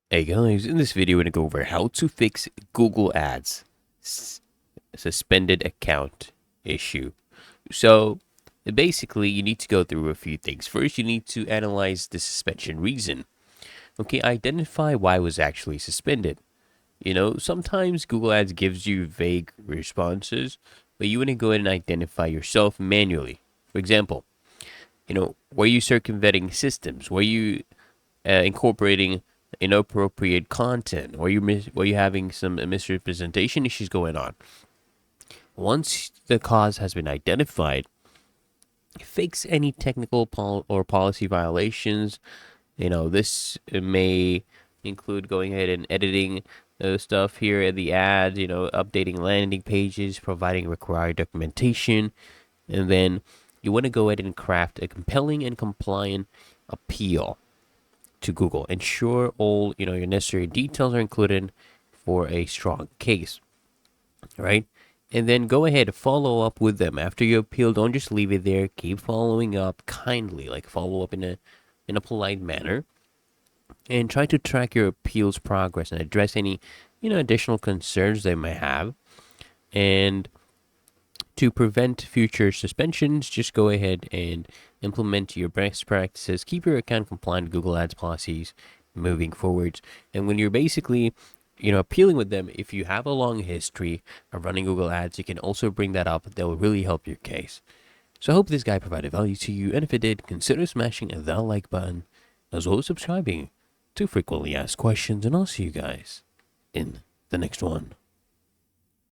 Hey guys, in this video we're going to go over how to fix Google Ads suspended account issue. So basically you need to go through a few things. First, you need to analyze the suspension reason. Okay, identify why it was actually suspended. Sometimes Google Ads gives you vague responses, but you want to go ahead and identify yourself manually. For example, were you circumventing systems? Were you incorporating inappropriate content, or were you having some misrepresentation issues going on? Once the cause has been identified, fix any technical or policy violations. This may include going ahead and editing stuff here in the ads, updating landing pages, providing required documentation, and then you want to go ahead and craft a compelling and compliant appeal to Google. Ensure all your necessary details are included for a strong case, right? And then go ahead, follow up with them after you appeal. Don't just leave it there. Keep following up kindly, like follow up in a polite manner, and try to track your appeals progress and address any additional concerns they may have. And to prevent future suspensions, just go ahead and implement your best practices. Keep your account compliant with Google Ads policies moving forwards. And when you're basically, appealing with them, if you have a long history of running Google Ads, you can also bring that up. That will really help your case. So I hope this guide provided value to you. And if it did, consider smashing the like button, as well as subscribing to frequently asked questions. And I'll see you guys in the next one.